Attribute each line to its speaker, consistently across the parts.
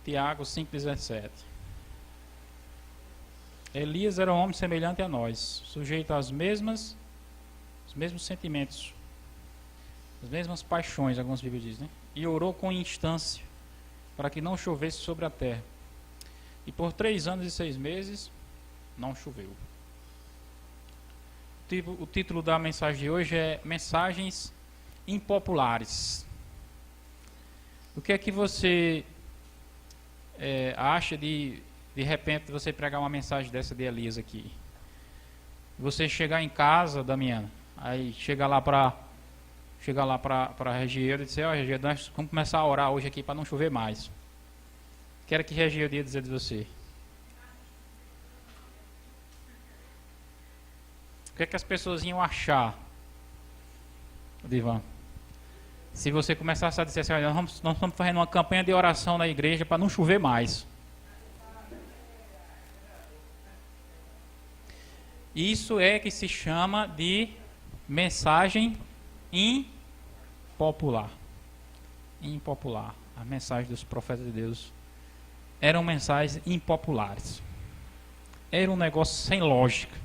Speaker 1: Tiago 5,17. Elias era um homem semelhante a nós, sujeito os mesmos sentimentos, as mesmas paixões, algumas Bíblias dizem, né? E orou com instância para que não chovesse sobre a terra. E por 3 anos e 6 meses não choveu. O título da mensagem de hoje é Mensagens Impopulares. O que é que você acha de repente você pregar uma mensagem dessa de Elias aqui? Você chegar em casa, Damiana, aí chega lá para Regielda e dizer: ó, Regielda, nós vamos começar a orar hoje aqui para não chover mais. Quero que Regielda ia dizer de você. O que é que as pessoas iam achar, Divan? Se você começasse a dizer assim: olha, nós estamos fazendo uma campanha de oração na igreja para não chover mais. Isso é que se chama de mensagem impopular. Impopular. A mensagem dos profetas de Deus eram mensagens impopulares. Era um negócio sem lógica.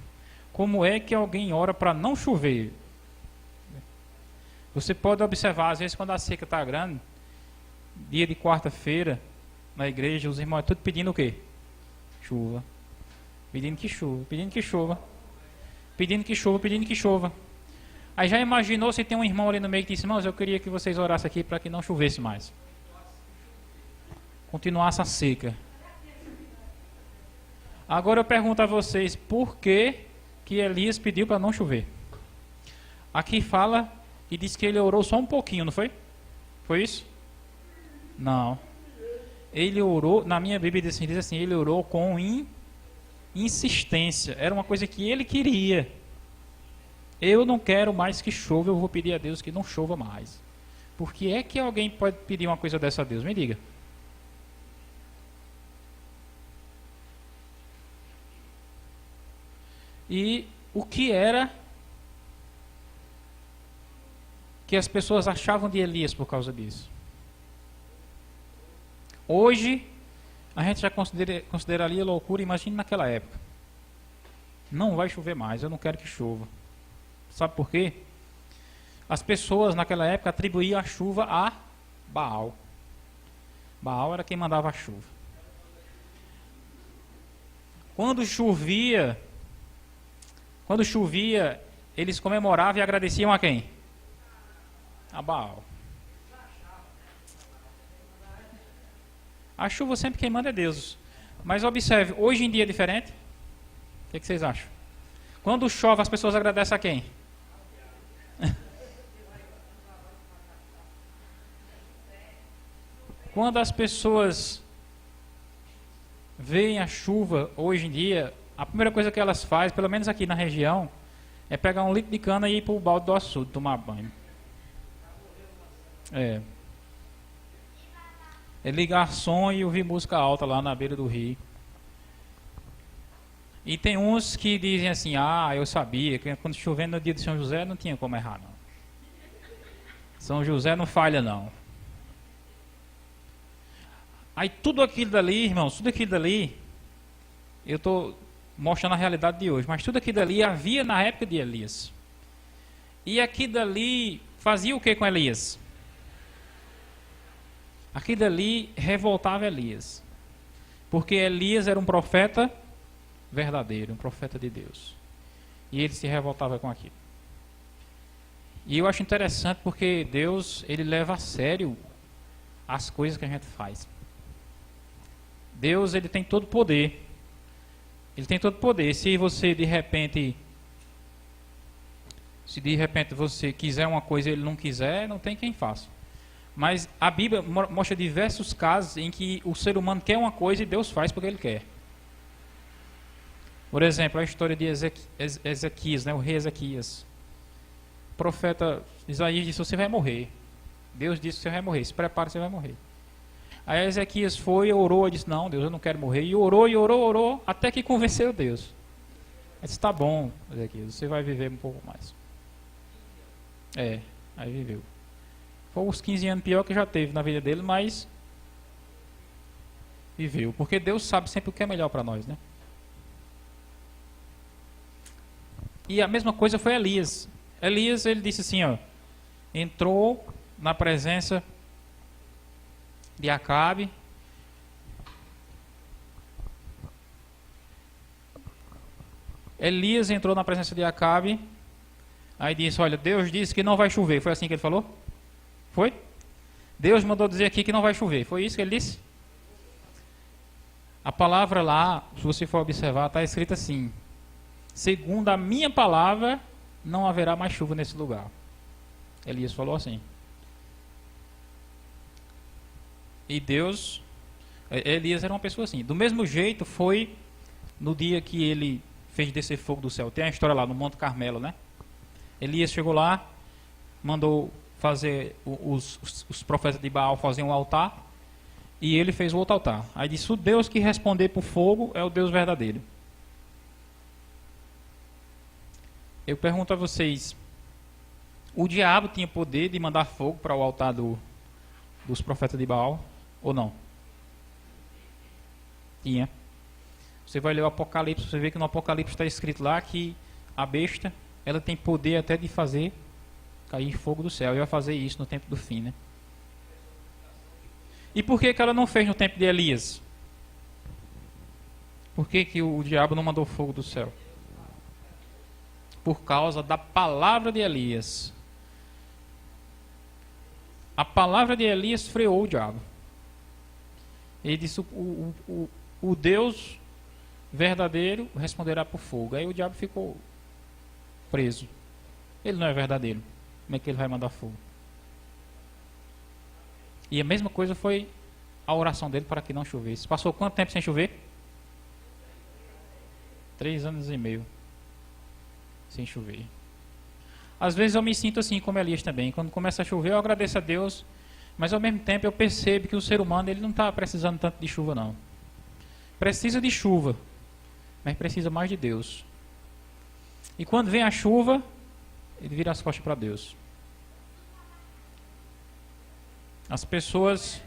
Speaker 1: Como é que alguém ora para não chover? Você pode observar, às vezes, quando a seca está grande, dia de quarta-feira, na igreja, os irmãos tudo pedindo o quê? Chuva. Pedindo que chova, pedindo que chova. Pedindo que chova, pedindo que chova. Aí já imaginou se tem um irmão ali no meio que disse: irmãos, eu queria que vocês orassem aqui para que não chovesse mais. Continuasse a seca. Agora eu pergunto a vocês, por que Elias pediu para não chover? Aqui fala e diz que ele orou só um pouquinho, não foi? Foi isso? Não. Ele orou, na minha Bíblia diz assim, ele orou com insistência. Era uma coisa que ele queria. Eu não quero mais que chova, eu vou pedir a Deus que não chova mais. Por que é que alguém pode pedir uma coisa dessa a Deus? Me diga. E o que era que as pessoas achavam de Elias por causa disso? Hoje, a gente já consideraria loucura, imagine naquela época. Não vai chover mais, eu não quero que chova. Sabe por quê? As pessoas naquela época atribuíam a chuva a Baal. Baal era quem mandava a chuva. Quando chovia, eles comemoravam e agradeciam a quem? A Baal. A chuva sempre quem manda é Deus. Mas observe, hoje em dia é diferente? O que vocês acham? Quando chove, as pessoas agradecem a quem? Quando as pessoas veem a chuva hoje em dia, a primeira coisa que elas fazem, pelo menos aqui na região, é pegar um litro de cana e ir para o balde do açude tomar banho. É ligar som e ouvir música alta lá na beira do rio. E tem uns que dizem assim: ah, eu sabia que quando chovendo no dia de São José não tinha como errar não. São José não falha não. Aí tudo aquilo dali, irmãos, tudo aquilo dali, eu estou mostrando a realidade de hoje, mas tudo aquilo dali havia na época de Elias. E aquilo dali fazia o que com Elias? Aquilo dali revoltava Elias. Porque Elias era um profeta verdadeiro, um profeta de Deus. E ele se revoltava com aquilo. E eu acho interessante porque Deus, ele leva a sério as coisas que a gente faz. Deus, ele tem todo o poder. Ele tem todo o poder. Se de repente você quiser uma coisa e ele não quiser, não tem quem faça. Mas a Bíblia mostra diversos casos em que o ser humano quer uma coisa e Deus faz porque ele quer. Por exemplo, a história de Ezequias, né, o rei Ezequias. O profeta Isaías disse: você vai morrer. Deus disse que você vai morrer. Se prepare, você vai morrer. Aí Ezequias foi, orou e disse: não, Deus, eu não quero morrer. E orou, até que convenceu Deus. Ele disse: tá bom, Ezequias, você vai viver um pouco mais. Aí viveu. Foi uns 15 anos pior que já teve na vida dele, mas viveu. Porque Deus sabe sempre o que é melhor para nós, né? E a mesma coisa foi Elias. Elias, ele disse assim, ó, entrou na presença de Acabe. Elias entrou na presença de Acabe. Aí disse, olha, Deus disse que não vai chover. Foi assim que ele falou? Foi? Deus mandou dizer aqui que não vai chover. Foi isso que ele disse? A palavra lá, se você for observar, está escrita assim: segundo a minha palavra, não haverá mais chuva nesse lugar. Elias falou assim. E Deus, Elias era uma pessoa assim. Do mesmo jeito foi no dia que ele fez descer fogo do céu. Tem a história lá no Monte Carmelo, né? Elias chegou lá, mandou fazer os profetas de Baal fazer um altar, e ele fez o outro altar. Aí disse, o Deus que responder por fogo é o Deus verdadeiro. Eu pergunto a vocês, o diabo tinha poder de mandar fogo para o altar dos profetas de Baal, ou não? Tinha. Você vai ler o Apocalipse, você vê que no Apocalipse está escrito lá que a besta, ela tem poder até de fazer cair fogo do céu. E vai fazer isso no tempo do fim, né? E por que ela não fez no tempo de Elias? Por que o diabo não mandou fogo do céu? Por causa da palavra de Elias. A palavra de Elias freou o diabo. Ele disse, o Deus verdadeiro responderá por fogo. Aí o diabo ficou preso. Ele não é verdadeiro. Como é que ele vai mandar fogo? E a mesma coisa foi a oração dele para que não chovesse. Passou quanto tempo sem chover? 3 anos e meio sem chover. Às vezes eu me sinto assim como Elias também. Quando começa a chover eu agradeço a Deus, mas ao mesmo tempo eu percebo que o ser humano ele não está precisando tanto de chuva não. Precisa de chuva, mas precisa mais de Deus. E quando vem a chuva, ele vira as costas para Deus. As pessoas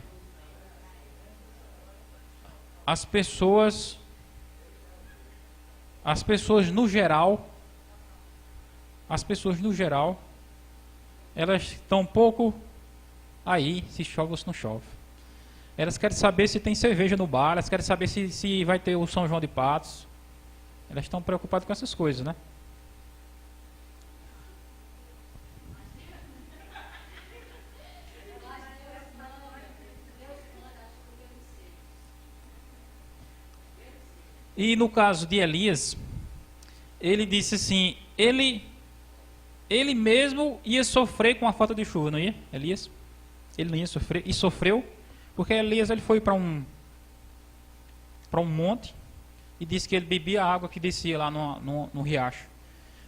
Speaker 1: no geral, elas estão um pouco aí, se chove ou se não chove. Elas querem saber se tem cerveja no bar, elas querem saber se vai ter o São João de Patos. Elas estão preocupadas com essas coisas, né? E no caso de Elias, ele disse assim, ele mesmo ia sofrer com a falta de chuva, não ia, Elias? Ele não ia sofrer, e sofreu, porque Elias ele foi para um monte, e disse que ele bebia a água que descia lá no riacho.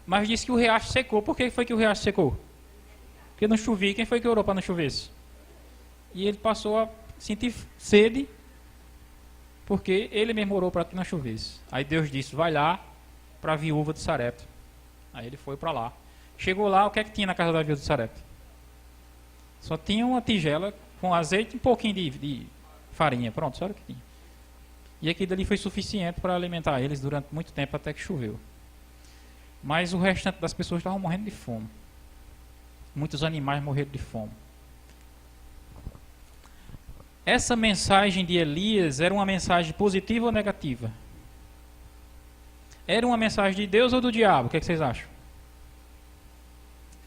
Speaker 1: Mas disse que o riacho secou. Por que foi que o riacho secou? Porque não chovia. Quem foi que orou para não chovesse? E ele passou a sentir sede, porque ele mesmo orou para que não chovesse. Aí Deus disse, vai lá para a viúva de Sarepta. Aí ele foi para lá. Chegou lá, o que é que tinha na casa da viúva de Sarepta? Só tinha uma tigela com azeite e um pouquinho de farinha. Pronto, só era o que tinha. E aquilo ali foi suficiente para alimentar eles durante muito tempo, até que choveu. Mas o restante das pessoas estavam morrendo de fome. Muitos animais morreram de fome. Essa mensagem de Elias era uma mensagem positiva ou negativa? Era uma mensagem de Deus ou do diabo? O que é que vocês acham?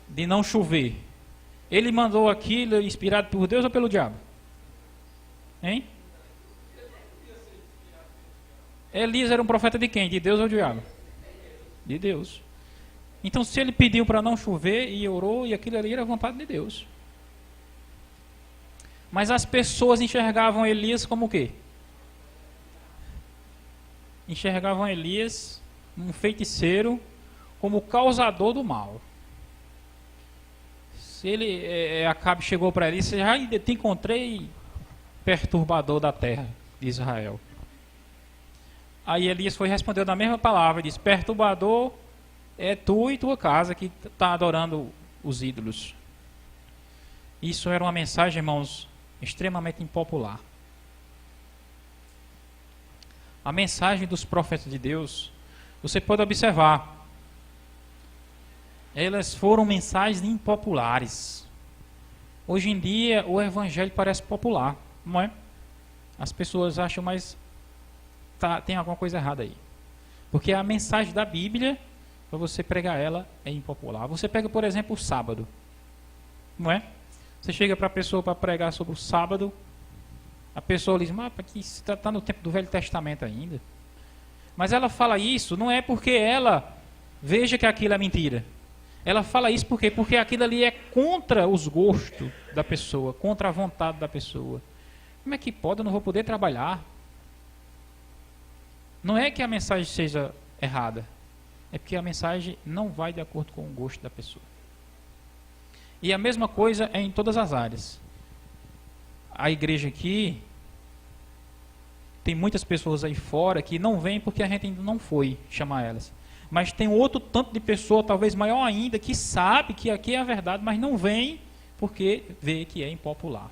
Speaker 1: De não chover. Ele mandou aquilo inspirado por Deus ou pelo diabo? Hein? Elias era um profeta de quem? De Deus ou do diabo? De Deus. Então se ele pediu para não chover e orou, e aquilo ali era vontade de Deus. Mas as pessoas enxergavam Elias como o quê? Enxergavam Elias, um feiticeiro, como o causador do mal. Se ele, Acabe chegou para Elias, já te encontrei perturbador da terra de Israel. Aí Elias foi responder na mesma palavra, disse, perturbador é tu e tua casa que está adorando os ídolos. Isso era uma mensagem, irmãos, extremamente impopular. a mensagem dos profetas de Deus, você pode observar, elas foram mensagens impopulares. Hoje em dia o evangelho parece popular, não é? As pessoas acham, mas tem alguma coisa errada aí. Porque a mensagem da Bíblia, para você pregar ela, é impopular. Você pega, por exemplo, o sábado, não é? Você chega para a pessoa para pregar sobre o sábado, a pessoa diz, mas aqui está no tempo do Velho Testamento ainda. Mas ela fala isso não é porque ela veja que aquilo é mentira. Ela fala isso porque aquilo ali é contra os gostos da pessoa, contra a vontade da pessoa. Como é que pode? Eu não vou poder trabalhar. Não é que a mensagem seja errada, é porque a mensagem não vai de acordo com o gosto da pessoa. E a mesma coisa é em todas as áreas. A igreja aqui, tem muitas pessoas aí fora que não vêm porque a gente ainda não foi chamar elas. Mas tem outro tanto de pessoa, talvez maior ainda, que sabe que aqui é a verdade, mas não vem porque vê que é impopular.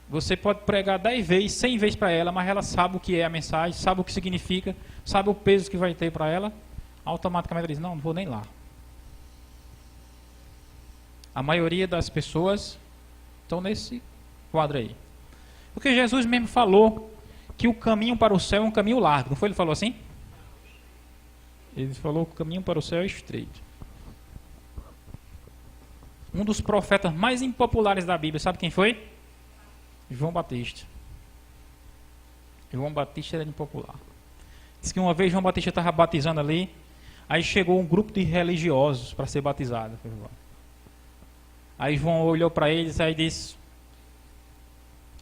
Speaker 1: Você pode pregar 10 vezes, 100 vezes para ela, mas ela sabe o que é a mensagem, sabe o que significa, sabe o peso que vai ter para ela, automaticamente ela diz, não vou nem lá. A maioria das pessoas estão nesse quadro aí. Porque Jesus mesmo falou que o caminho para o céu é um caminho largo, não foi? Ele falou assim? Ele falou que o caminho para o céu é estreito. Um dos profetas mais impopulares da Bíblia, sabe quem foi? João Batista. João Batista era impopular. Diz que uma vez João Batista estava batizando ali, aí chegou um grupo de religiosos para ser batizado. Aí João olhou para eles e disse,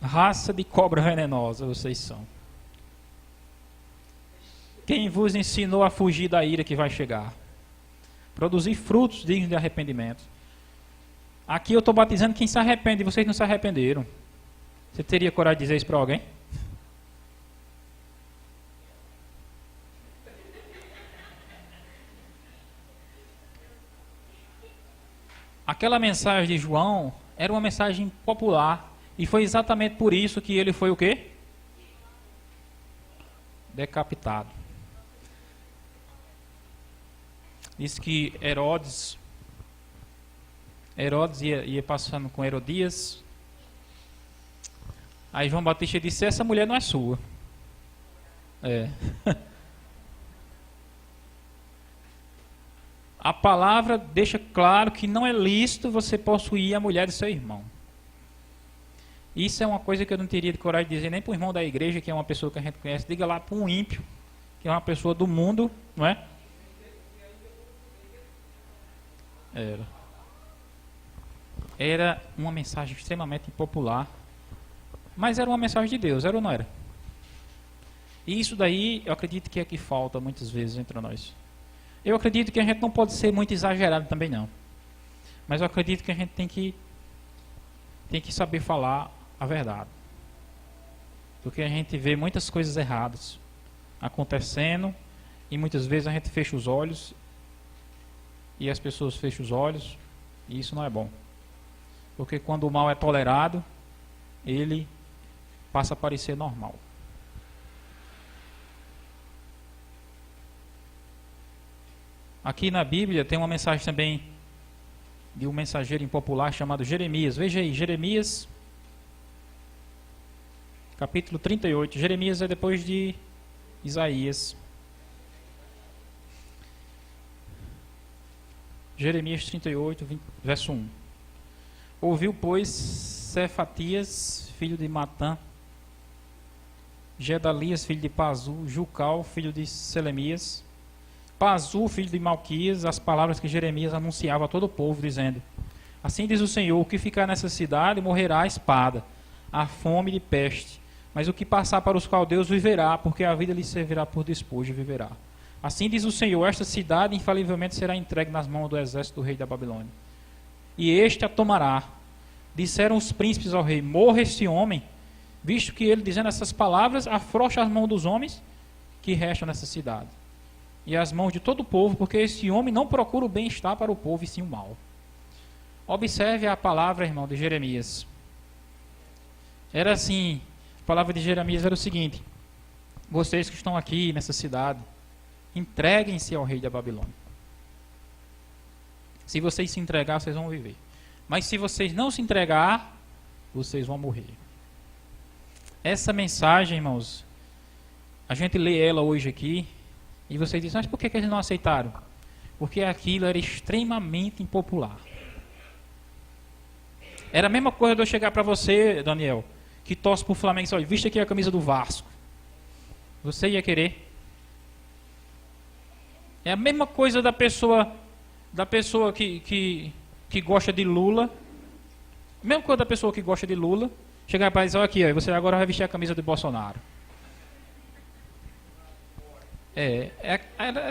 Speaker 1: raça de cobra venenosa vocês são. Quem vos ensinou a fugir da ira que vai chegar? Produzir frutos dignos de arrependimento. Aqui eu estou batizando quem se arrepende e vocês não se arrependeram. Você teria coragem de dizer isso para alguém? Aquela mensagem de João era uma mensagem popular. E foi exatamente por isso que ele foi o quê? Decapitado. Diz que Herodes ia passando com Herodias. Aí João Batista disse, essa mulher não é sua. A palavra deixa claro que não é lícito você possuir a mulher de seu irmão. Isso é uma coisa que eu não teria de coragem de dizer nem para o irmão da igreja, que é uma pessoa que a gente conhece. Diga lá para um ímpio, que é uma pessoa do mundo, não é? Era uma mensagem extremamente impopular, mas era uma mensagem de Deus, era ou não era? E isso daí, eu acredito que é que falta muitas vezes entre nós. Eu acredito que a gente não pode ser muito exagerado também não. Mas eu acredito que a gente tem que saber falar a verdade. Porque a gente vê muitas coisas erradas acontecendo e muitas vezes a gente fecha os olhos e as pessoas fecham os olhos e isso não é bom. Porque quando o mal é tolerado, ele passa a parecer normal. Aqui na Bíblia tem uma mensagem também de um mensageiro impopular chamado Jeremias. Veja aí, Jeremias, capítulo 38. Jeremias é depois de Isaías. Jeremias 38, verso 1. Ouviu, pois, Cefatias, filho de Matã, Gedalias, filho de Pazu, Jucal, filho de Selemias, Pazu, filho de Malquias, as palavras que Jeremias anunciava a todo o povo, dizendo: assim diz o Senhor, o que ficar nessa cidade morrerá a espada, a fome e peste, mas o que passar para os caldeus viverá, porque a vida lhe servirá por despojo e viverá. Assim diz o Senhor, esta cidade infalivelmente será entregue nas mãos do exército do rei da Babilônia, e este a tomará. Disseram os príncipes ao rei: morra este homem, visto que ele, dizendo essas palavras, afrouxa as mãos dos homens que restam nessa cidade, e as mãos de todo o povo, porque esse homem não procura o bem-estar para o povo, e sim o mal. Observe a palavra, irmão, de Jeremias. Era assim, palavra de Jeremias era o seguinte: vocês que estão aqui nessa cidade, entreguem-se ao rei da Babilônia. Se vocês se entregar, vocês vão viver. Mas se vocês não se entregar, vocês vão morrer. Essa mensagem, irmãos, a gente lê ela hoje aqui, e vocês dizem, mas por que eles não aceitaram? Porque aquilo era extremamente impopular. Era a mesma coisa de eu chegar para você, Daniel, que torce para o Flamengo e diz, olha, viste aqui a camisa do Vasco. Você ia querer? É a mesma coisa da pessoa que gosta de Lula. A mesma coisa da pessoa que gosta de Lula, chegar para dizer, olha aqui, ó, você agora vai vestir a camisa de Bolsonaro.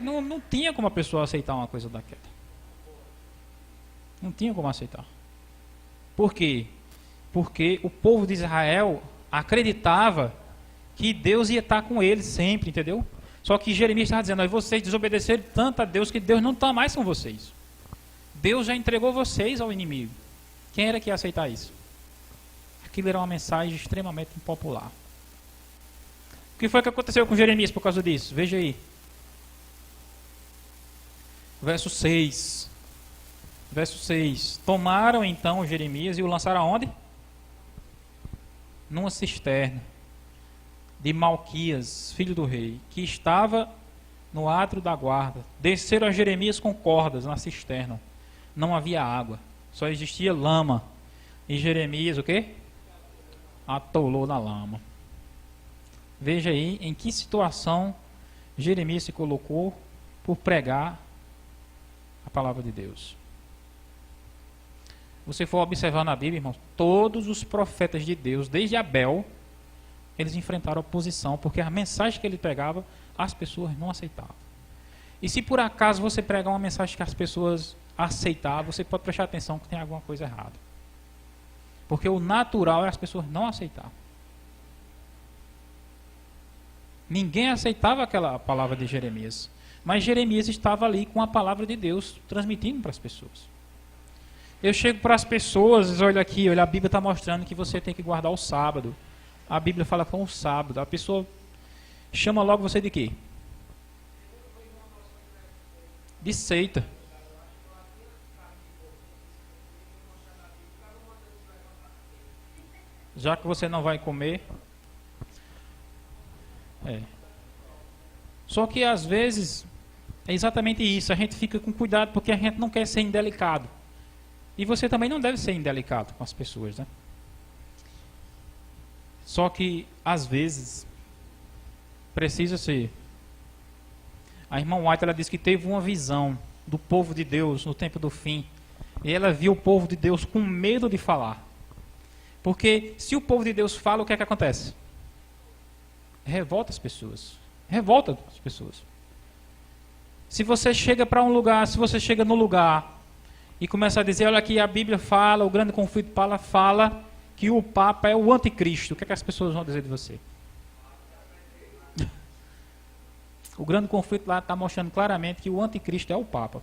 Speaker 1: Não tinha como a pessoa aceitar uma coisa daquela. Não tinha como aceitar. Por quê? Porque o povo de Israel acreditava que Deus ia estar com eles sempre, entendeu? Só que Jeremias estava dizendo, vocês desobedeceram tanto a Deus que Deus não está mais com vocês. Deus já entregou vocês ao inimigo. Quem era que ia aceitar isso? Aquilo era uma mensagem extremamente impopular. O que foi que aconteceu com Jeremias por causa disso? Veja aí. Verso 6. Verso 6. Tomaram então Jeremias e o lançaram aonde? Numa cisterna de Malquias, filho do rei, que estava no átrio da guarda. Desceram a Jeremias com cordas na cisterna. Não havia água, só existia lama. E Jeremias, o quê? Atolou na lama. Veja aí em que situação Jeremias se colocou por pregar a palavra de Deus. Você for observar na Bíblia, irmãos, todos os profetas de Deus, desde Abel, eles enfrentaram oposição, porque a mensagem que ele pregava, as pessoas não aceitavam. E se por acaso você pregar uma mensagem que as pessoas aceitavam, você pode prestar atenção que tem alguma coisa errada. Porque o natural é as pessoas não aceitarem. Ninguém aceitava aquela palavra de Jeremias. Mas Jeremias estava ali com a palavra de Deus, transmitindo para as pessoas. Eu chego para as pessoas, olha aqui, olha, a Bíblia está mostrando que você tem que guardar o sábado. A Bíblia fala com o sábado. A pessoa chama logo você de quê? De seita. Já que você não vai comer. Só que às vezes é exatamente isso. A gente fica com cuidado porque a gente não quer ser indelicado. E você também não deve ser indelicado com as pessoas, né? Só que às vezes precisa ser. A irmã White, ela disse que teve uma visão do povo de Deus no tempo do fim. E ela viu o povo de Deus com medo de falar. Porque se o povo de Deus fala, o que é que acontece? Revolta as pessoas. Revolta as pessoas. Se você chega para um lugar, se você chega no lugar e começa a dizer, olha aqui, a Bíblia fala, o grande conflito fala que o Papa é o anticristo. O que é que as pessoas vão dizer de você? O grande conflito lá está mostrando claramente que o anticristo é o Papa.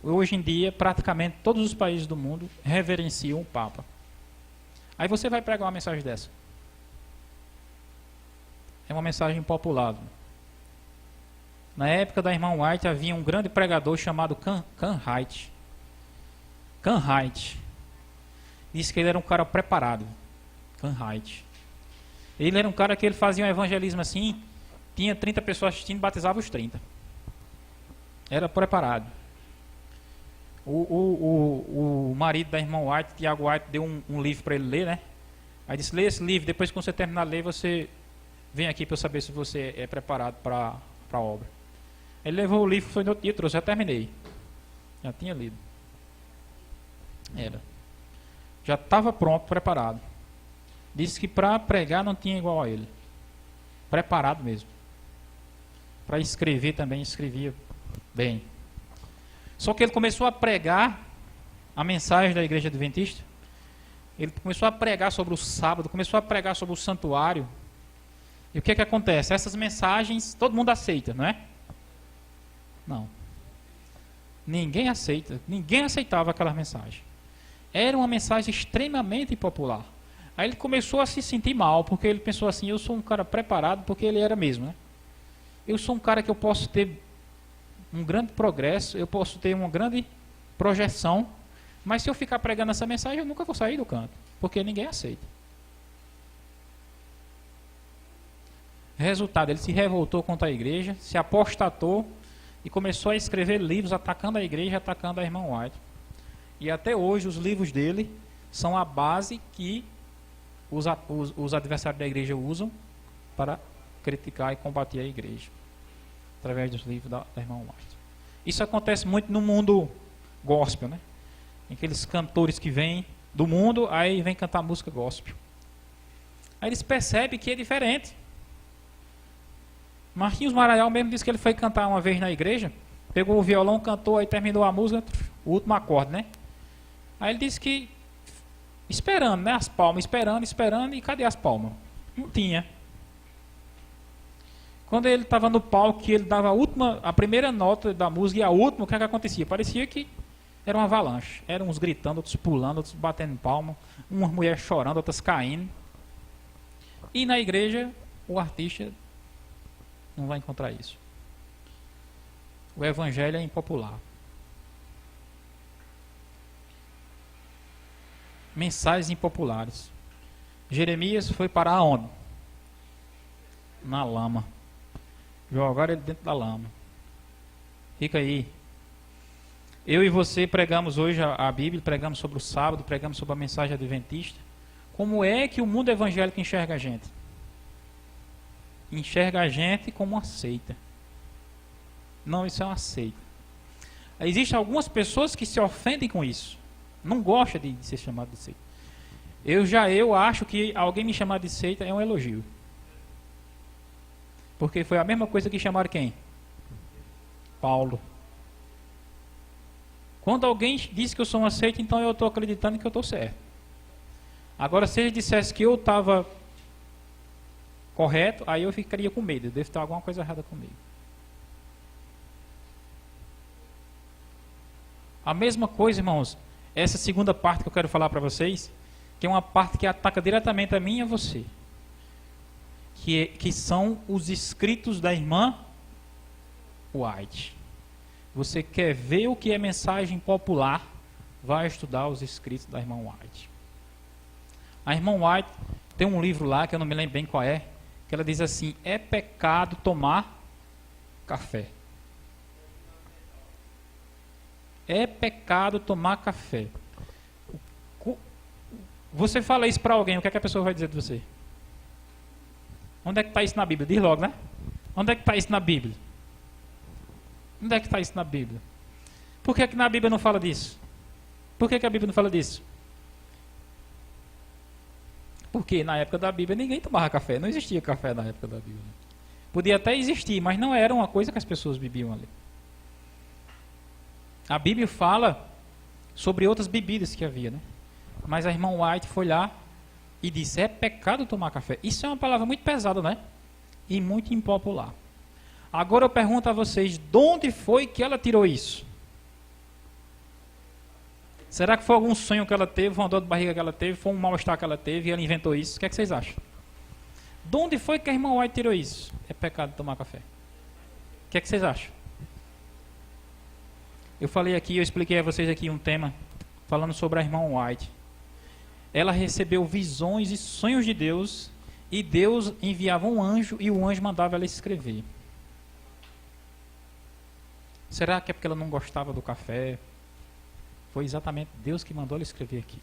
Speaker 1: Hoje em dia, praticamente todos os países do mundo reverenciam o Papa. Aí você vai pregar uma mensagem dessa. É uma mensagem popular. Na época da irmã White havia um grande pregador chamado Canhite. Canhite. Disse que ele era um cara preparado. Canhite. Ele era um cara que ele fazia um evangelismo assim, tinha 30 pessoas assistindo, batizava os 30. Era preparado. O marido da irmã White, Tiago White, deu um livro para ele ler, né? Aí disse, lê esse livro, depois que você terminar de ler, você vem aqui para eu saber se você é preparado para a obra. Ele levou o livro, foi no outro dia, trouxe, já terminei. Já tinha lido. Era. Já estava pronto, preparado. Disse que para pregar não tinha igual a ele. Preparado mesmo. Para escrever também, escrevia bem. Só que ele começou a pregar a mensagem da igreja adventista. Ele começou a pregar sobre o sábado, começou a pregar sobre o santuário. E o que é que acontece? Essas mensagens, todo mundo aceita, não é? Não. Ninguém aceita. Ninguém aceitava aquela mensagem. Era uma mensagem extremamente popular. Aí ele começou a se sentir mal, porque ele pensou assim, eu sou um cara preparado, porque ele era mesmo, né? Eu sou um cara que eu posso ter um grande progresso, eu posso ter uma grande projeção, mas se eu ficar pregando essa mensagem, eu nunca vou sair do canto, porque ninguém aceita. Resultado, ele se revoltou contra a igreja, se apostatou e começou a escrever livros atacando a igreja, atacando a irmã White. E até hoje os livros dele são a base que os adversários da igreja usam para criticar e combater a igreja, através dos livros da irmã White. Isso acontece muito no mundo gospel, né? Aqueles cantores que vêm do mundo, aí vem cantar música gospel. Aí eles percebem que é diferente. Marquinhos Maraial mesmo disse que ele foi cantar uma vez na igreja, pegou o violão, cantou, aí terminou a música, o último acorde, né? Aí ele disse que, esperando, né? As palmas, esperando, e cadê as palmas? Não tinha. Quando ele estava no palco, que ele dava a primeira nota da música e a última, o que acontecia? Parecia que era uma avalanche. Eram uns gritando, outros pulando, outros batendo palma, umas mulheres chorando, outras caindo. E na igreja, o artista não vai encontrar isso. O evangelho é impopular. Mensagens impopulares. Jeremias foi parar onde? Na lama. Jogaram ele dentro da lama. Fica aí. Eu e você pregamos hoje a Bíblia, pregamos sobre o sábado, pregamos sobre a mensagem adventista. Como é que o mundo evangélico enxerga a gente? Enxerga a gente como uma seita. Não, isso é uma seita. Existem algumas pessoas que se ofendem com isso. Não gosta de ser chamado de seita. Eu acho que alguém me chamar de seita é um elogio. Porque foi a mesma coisa que chamaram quem? Paulo. Quando alguém diz que eu sou uma seita, então eu estou acreditando que eu estou certo. Agora, se ele dissesse que eu estava correto, aí eu ficaria com medo. Deve estar alguma coisa errada comigo. A mesma coisa, irmãos, essa segunda parte que eu quero falar para vocês, que é uma parte que ataca diretamente a mim e a você, que são os escritos da irmã White. Você quer ver o que é mensagem popular? Vai estudar os escritos da irmã White. A irmã White tem um livro lá, que eu não me lembro bem qual é, que ela diz assim: é pecado tomar café. É pecado tomar café. Você fala isso para alguém, o que é que a pessoa vai dizer de você? Onde é que está isso na Bíblia? Diz logo, né? Onde é que está isso na Bíblia? Onde é que está isso na Bíblia? Por que na Bíblia não fala disso? Por que a Bíblia não fala disso? Porque na época da Bíblia ninguém tomava café. Não existia café na época da Bíblia. Podia até existir, mas não era uma coisa que as pessoas bebiam ali. A Bíblia fala sobre outras bebidas que havia, né? Mas a irmã White foi lá e disse: é pecado tomar café. Isso é uma palavra muito pesada, né? E muito impopular. Agora eu pergunto a vocês, de onde foi que ela tirou isso? Será que foi algum sonho que ela teve, foi uma dor de barriga que ela teve, foi um mal-estar que ela teve e ela inventou isso? O que é que vocês acham? De onde foi que a irmã White tirou isso? É pecado tomar café. O que é que vocês acham? Eu falei aqui, eu expliquei a vocês aqui um tema falando sobre a irmã White. Ela recebeu visões e sonhos de Deus, e Deus enviava um anjo e o anjo mandava ela escrever. Será que é porque ela não gostava do café? Foi exatamente Deus que mandou ela escrever aqui.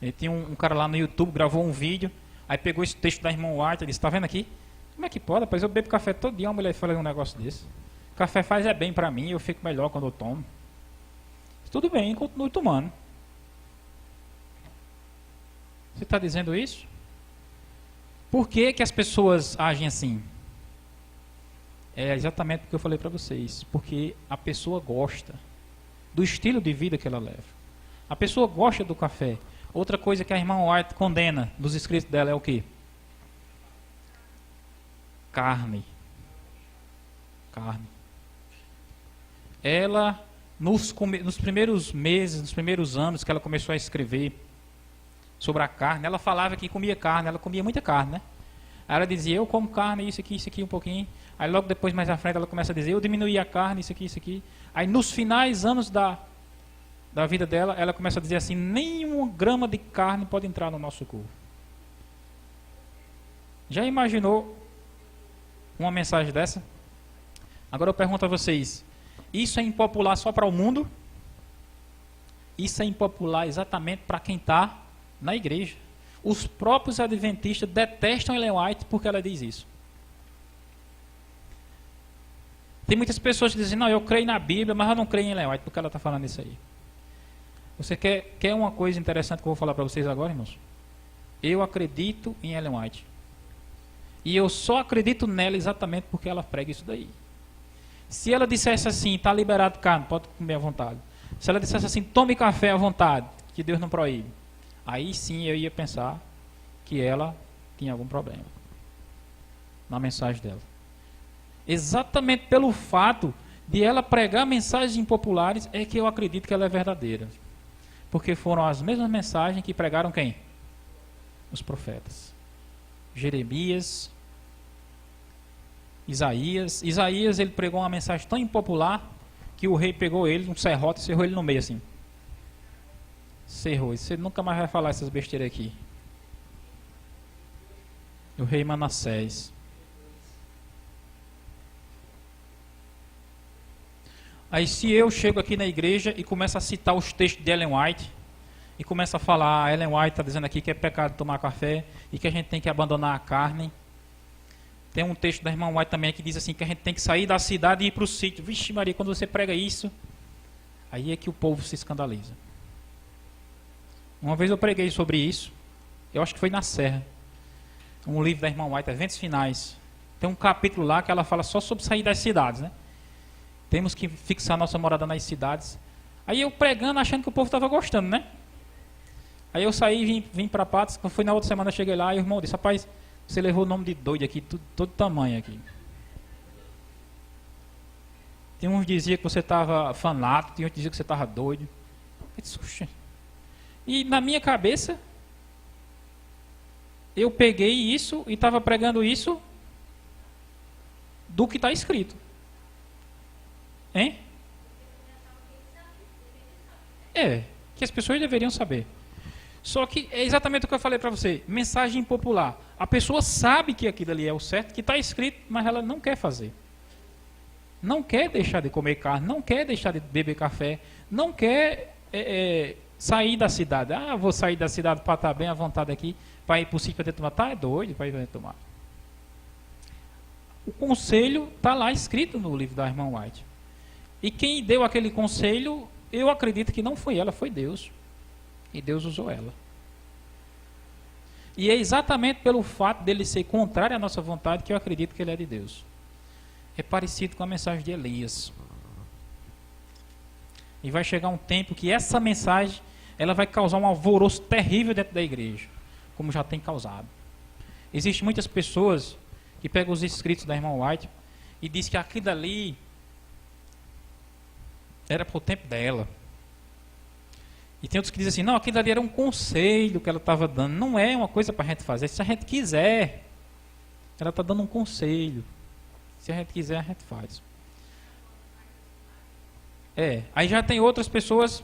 Speaker 1: E tinha um cara lá no YouTube, gravou um vídeo, aí pegou esse texto da irmã White e disse: está vendo aqui? Como é que pode? Rapaz, eu bebo café todo dia, uma mulher fala um negócio desse. Café faz bem para mim, eu fico melhor quando eu tomo. Tudo bem, continue tomando. Você está dizendo isso? Por que que as pessoas agem assim? É exatamente o que eu falei para vocês. Porque a pessoa gosta do estilo de vida que ela leva. A pessoa gosta do café. Outra coisa que a irmã White condena nos escritos dela é o quê? Carne. Ela nos primeiros meses, nos primeiros anos que ela começou a escrever sobre a carne, ela falava que comia carne, ela comia muita carne, né? Aí ela dizia, eu como carne, isso aqui um pouquinho. Aí logo depois, mais à frente, ela começa a dizer, eu diminuí a carne, isso aqui. Aí nos finais anos da vida dela, ela começa a dizer assim, nenhuma grama de carne pode entrar no nosso corpo. Já imaginou uma mensagem dessa? Agora eu pergunto a vocês, isso é impopular só para o mundo? Isso é impopular exatamente para quem está na igreja. Os próprios adventistas detestam Ellen White porque ela diz isso. Tem muitas pessoas que dizem, não, eu creio na Bíblia, mas eu não creio em Ellen White porque ela está falando isso aí. Você quer uma coisa interessante que eu vou falar para vocês agora, irmãos? Eu acredito em Ellen White. E eu só acredito nela exatamente porque ela prega isso daí. Se ela dissesse assim, está liberado carne, pode comer à vontade. Se ela dissesse assim, tome café à vontade, que Deus não proíbe. Aí sim eu ia pensar que ela tinha algum problema na mensagem dela. Exatamente pelo fato de ela pregar mensagens impopulares é que eu acredito que ela é verdadeira. Porque foram as mesmas mensagens que pregaram quem? Os profetas. Jeremias, Isaías. Isaías, ele pregou uma mensagem tão impopular que o rei pegou ele, um serrote, e cerrou ele no meio assim. Cerrou. Você nunca mais vai falar essas besteiras aqui. O rei Manassés. Aí se eu chego aqui na igreja e começo a citar os textos de Ellen White, e começo a falar, Ellen White está dizendo aqui que é pecado tomar café, e que a gente tem que abandonar a carne. Tem um texto da irmã White também que diz assim, que a gente tem que sair da cidade e ir para o sítio. Vixe Maria, quando você prega isso, aí é que o povo se escandaliza. Uma vez eu preguei sobre isso, eu acho que foi na Serra, um livro da irmã White, Eventos Finais. Tem um capítulo lá que ela fala só sobre sair das cidades, né? Temos que fixar nossa morada nas cidades. Aí eu pregando, achando que o povo estava gostando, né? Aí eu saí e vim para Patos. Quando foi na outra semana, eu cheguei lá e o irmão disse, rapaz, você levou o nome de doido aqui, todo tamanho aqui. Tem uns que diziam que você estava fanático, tem outros que diziam que você estava doido. Eu disse, oxe. E na minha cabeça, eu peguei isso e estava pregando isso do que está escrito. Hein? É, que as pessoas deveriam saber. Só que é exatamente o que eu falei para você. Mensagem impopular. A pessoa sabe que aquilo ali é o certo, que está escrito, mas ela não quer fazer. Não quer deixar de comer carne, não quer deixar de beber café, não quer sair da cidade. Ah, vou sair da cidade para estar bem à vontade aqui, para ir para o sítio para tomar. Tá, é doido para ir tomar. O conselho está lá escrito no livro da irmã White. E quem deu aquele conselho, eu acredito que não foi ela, foi Deus. E Deus usou ela. E é exatamente pelo fato dele ser contrário à nossa vontade que eu acredito que ele é de Deus. É parecido com a mensagem de Elias. E vai chegar um tempo que essa mensagem ela vai causar um alvoroço terrível dentro da igreja, como já tem causado. Existem muitas pessoas que pegam os escritos da irmã White e dizem que aquilo ali era para o tempo dela. E tem outros que dizem assim, não, aquilo ali era um conselho que ela estava dando. Não é uma coisa para a gente fazer, se a gente quiser. Ela está dando um conselho. Se a gente quiser, a gente faz. Aí já tem outras pessoas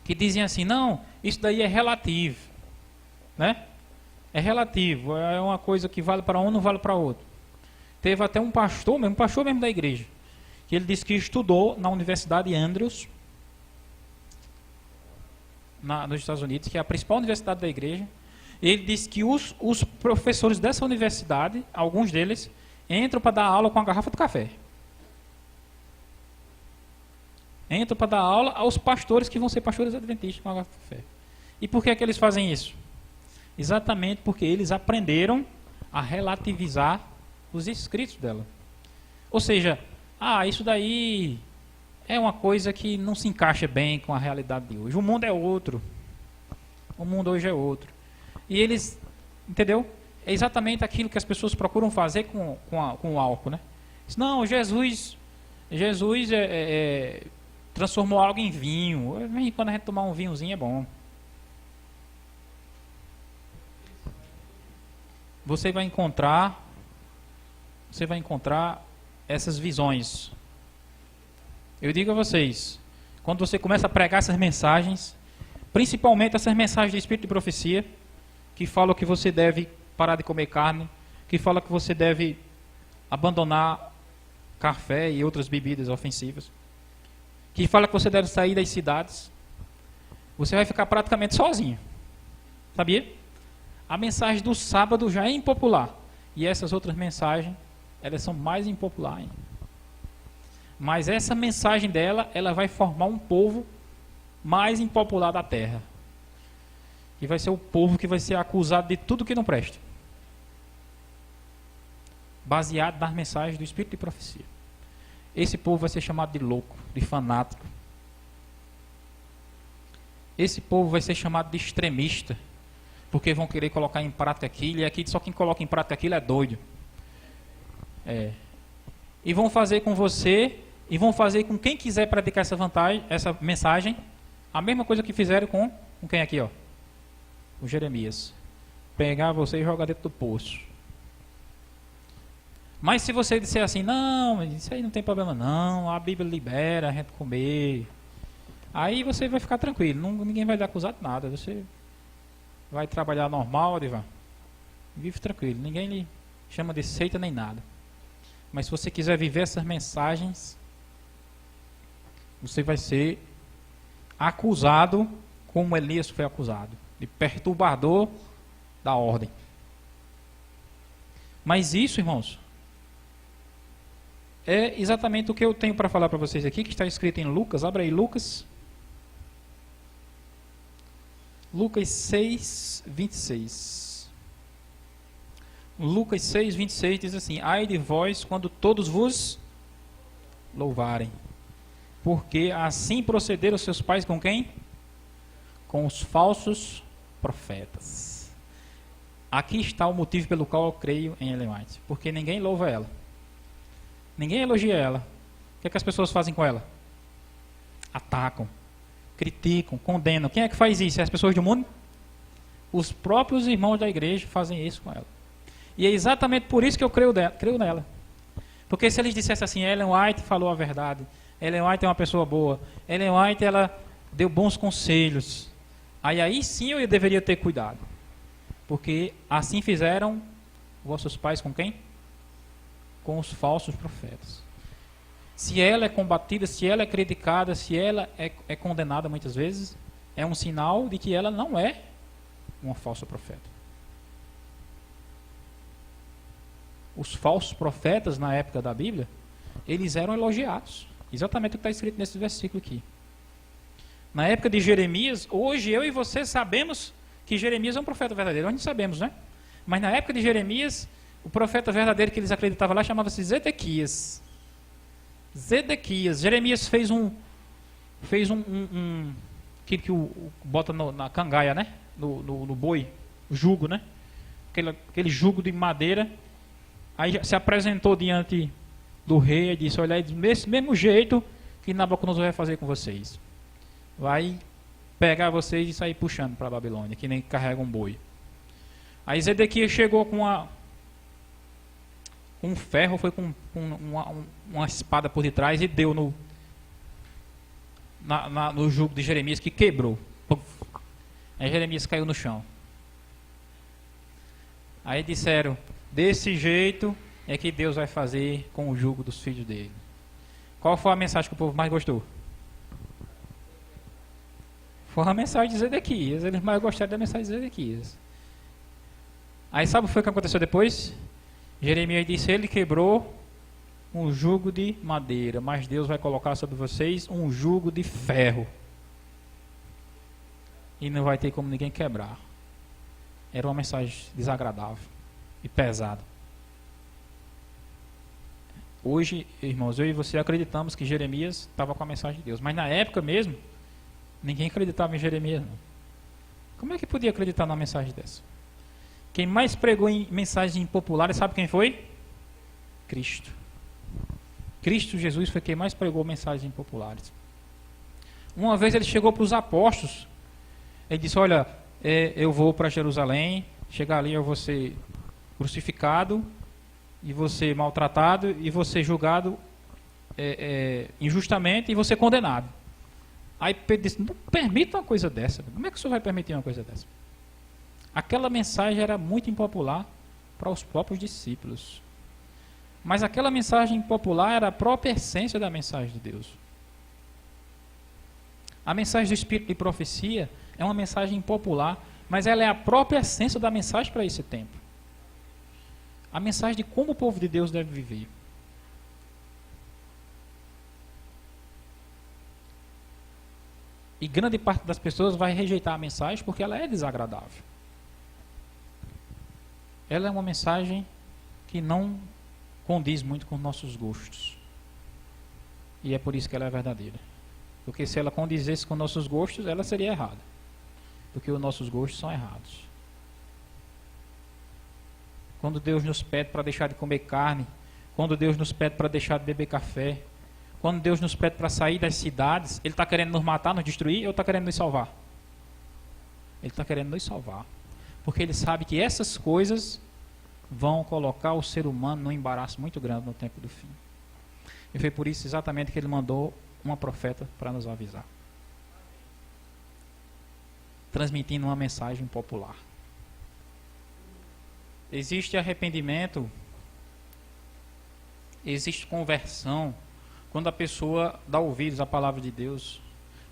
Speaker 1: que dizem assim, não, isso daí é relativo. Né? É relativo, é uma coisa que vale para um, não vale para outro. Teve até um pastor mesmo da igreja, que ele disse que estudou na Universidade Andrews, nos Estados Unidos, que é a principal universidade da igreja. Ele disse que os professores dessa universidade, alguns deles, entram para dar aula com uma garrafa de café. Entram para dar aula aos pastores que vão ser pastores adventistas com a garrafa de café. E por que é que eles fazem isso? Exatamente porque eles aprenderam a relativizar os escritos dela. Ou seja, isso daí é uma coisa que não se encaixa bem com a realidade de hoje. O mundo é outro. O mundo hoje é outro. E eles, entendeu? É exatamente aquilo que as pessoas procuram fazer com o álcool, né? Não, Jesus transformou algo em vinho. Quando a gente tomar um vinhozinho é bom. Você vai encontrar essas visões. Eu digo a vocês, quando você começa a pregar essas mensagens, principalmente essas mensagens de espírito de profecia, que falam que você deve parar de comer carne, que falam que você deve abandonar café e outras bebidas ofensivas, que fala que você deve sair das cidades, você vai ficar praticamente sozinho. Sabia? A mensagem do sábado já é impopular. E essas outras mensagens, elas são mais impopulares ainda. Mas essa mensagem dela, ela vai formar um povo mais impopular da terra. E vai ser o povo que vai ser acusado de tudo que não presta. Baseado nas mensagens do Espírito de Profecia. Esse povo vai ser chamado de louco, de fanático. Esse povo vai ser chamado de extremista. Porque vão querer colocar em prática aquilo, e aqui só quem coloca em prática aquilo é doido. E vão fazer com você, e vão fazer com quem quiser praticar essa mensagem, a mesma coisa que fizeram com quem aqui, ó? O Jeremias. Pegar você e jogar dentro do poço. Mas se você disser assim, não, isso aí não tem problema não, a Bíblia libera a gente comer, aí você vai ficar tranquilo, ninguém vai lhe acusar de nada, você vai trabalhar normal, Adivan, vive tranquilo, ninguém lhe chama de seita nem nada. Mas se você quiser viver essas mensagens, você vai ser acusado como Elias foi acusado, de perturbador da ordem. Mas isso, irmãos, é exatamente o que eu tenho para falar para vocês aqui, que está escrito em Lucas. Abra aí Lucas 6, 26. Lucas 6, 26 diz assim: ai de vós quando todos vos louvarem, porque assim procederam seus pais com quem? Com os falsos profetas. Aqui está o motivo pelo qual eu creio em Ellen White, porque ninguém louva ela, ninguém elogia ela. O que é que as pessoas fazem com ela? Atacam, criticam, condenam. Quem é que faz isso? É as pessoas do mundo? Os próprios irmãos da igreja fazem isso com ela. E é exatamente por isso que eu creio nela. Porque se eles dissessem assim, Ellen White falou a verdade, Ellen White é uma pessoa boa, Ellen White ela deu bons conselhos, aí sim eu deveria ter cuidado. Porque assim fizeram vossos pais com quem? Com os falsos profetas. Se ela é combatida, se ela é criticada, se ela é condenada muitas vezes, é um sinal de que ela não é uma falsa profeta. Os falsos profetas na época da Bíblia, eles eram elogiados. Exatamente o que está escrito nesse versículo aqui. Na época de Jeremias, hoje eu e você sabemos que Jeremias é um profeta verdadeiro. Nós não sabemos, né? Mas na época de Jeremias, o profeta verdadeiro que eles acreditavam lá chamava-se Zedequias. Jeremias fez aquilo que bota na cangaia, né? No boi, o jugo, né? Aquele jugo de madeira. Aí se apresentou diante do rei e disse: olha, desse mesmo jeito que Nabucodonosor vai fazer com vocês. Vai pegar vocês e sair puxando para a Babilônia, que nem carrega um boi. Aí Zedequias chegou com um ferro, foi com uma espada por detrás e deu no jugo de Jeremias, que quebrou. Puf. Aí Jeremias caiu no chão. Aí disseram: desse jeito é que Deus vai fazer com o jugo dos filhos dele. Qual foi a mensagem que o povo mais gostou? Foi a mensagem de Zedequias. Eles mais gostaram da mensagem de Zedequias. Aí sabe o que foi que aconteceu depois? Jeremias disse: ele quebrou um jugo de madeira, mas Deus vai colocar sobre vocês um jugo de ferro. E não vai ter como ninguém quebrar. Era uma mensagem desagradável e pesada. Hoje, irmãos, eu e você acreditamos que Jeremias estava com a mensagem de Deus. Mas na época mesmo, ninguém acreditava em Jeremias, não. Como é que podia acreditar numa mensagem dessa? Quem mais pregou em mensagens impopulares, sabe quem foi? Cristo. Cristo Jesus foi quem mais pregou mensagens impopulares. Uma vez ele chegou para os apóstolos, ele disse, olha, eu vou para Jerusalém, chegar ali eu vou ser crucificado, e vou ser maltratado, e vou ser julgado injustamente, e vou ser condenado. Aí Pedro disse, não permita uma coisa dessa. Como é que o senhor vai permitir uma coisa dessa? Aquela mensagem era muito impopular para os próprios discípulos. Mas aquela mensagem popular era a própria essência da mensagem de Deus. A mensagem do Espírito de Profecia é uma mensagem popular, mas ela é a própria essência da mensagem para esse tempo. A mensagem de como o povo de Deus deve viver. E grande parte das pessoas vai rejeitar a mensagem porque ela é desagradável. Ela é uma mensagem que não condiz muito com nossos gostos. E é por isso que ela é verdadeira. Porque se ela condizesse com nossos gostos, ela seria errada. Porque os nossos gostos são errados. Quando Deus nos pede para deixar de comer carne, quando Deus nos pede para deixar de beber café, quando Deus nos pede para sair das cidades, Ele está querendo nos matar, nos destruir, ou está querendo nos salvar? Ele está querendo nos salvar. Porque Ele sabe que essas coisas vão colocar o ser humano num embaraço muito grande no tempo do fim. E foi por isso exatamente que Ele mandou uma profeta para nos avisar. Transmitindo uma mensagem popular. Existe arrependimento, existe conversão, quando a pessoa dá ouvidos à palavra de Deus.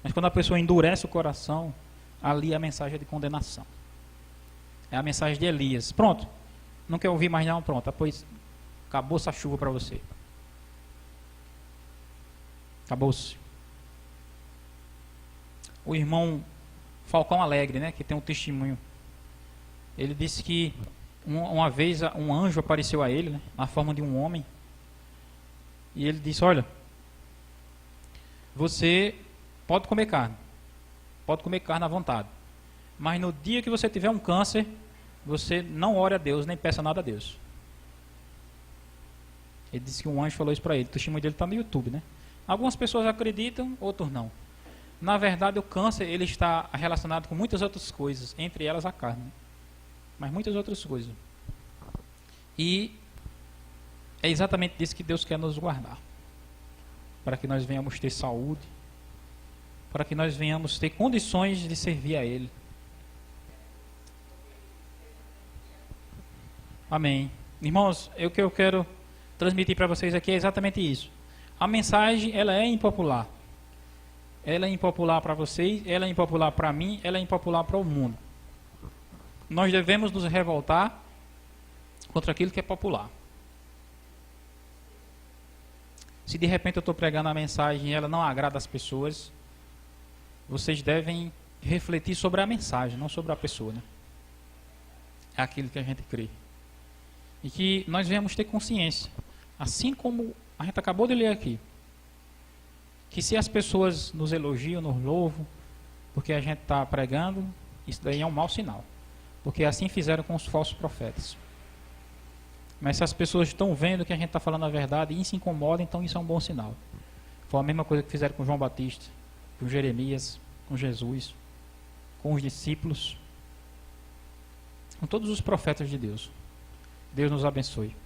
Speaker 1: Mas quando a pessoa endurece o coração, ali a mensagem é de condenação. É a mensagem de Elias. Pronto, não quer ouvir mais não? Pronto, pois acabou-se a chuva para você. Acabou-se. O irmão Falcão Alegre, né, que tem um testemunho, ele disse que uma vez um anjo apareceu a ele, né, na forma de um homem, e ele disse, olha, você pode comer carne à vontade, mas no dia que você tiver um câncer, você não ore a Deus, nem peça nada a Deus. Ele disse que um anjo falou isso para ele. O testemunho dele está no YouTube, né? Algumas pessoas acreditam, outros não. Na verdade, o câncer ele está relacionado com muitas outras coisas, entre elas a carne, mas muitas outras coisas. E é exatamente disso que Deus quer nos guardar, para que nós venhamos ter saúde, para que nós venhamos ter condições de servir a Ele. Amém. Irmãos, o que eu quero transmitir para vocês aqui é exatamente isso. A mensagem, ela é impopular. Ela é impopular para vocês, ela é impopular para mim, ela é impopular para o mundo. Nós devemos nos revoltar contra aquilo que é popular. Se de repente eu estou pregando a mensagem e ela não agrada as pessoas, vocês devem refletir sobre a mensagem, não sobre a pessoa, né? É aquilo que a gente crê. E que nós venhamos ter consciência, assim como a gente acabou de ler aqui, que se as pessoas nos elogiam, nos louvam, porque a gente está pregando, isso daí é um mau sinal. Porque assim fizeram com os falsos profetas. Mas se as pessoas estão vendo que a gente está falando a verdade e se incomodam, então isso é um bom sinal. Foi a mesma coisa que fizeram com João Batista, com Jeremias, com Jesus, com os discípulos, com todos os profetas de Deus. Deus nos abençoe.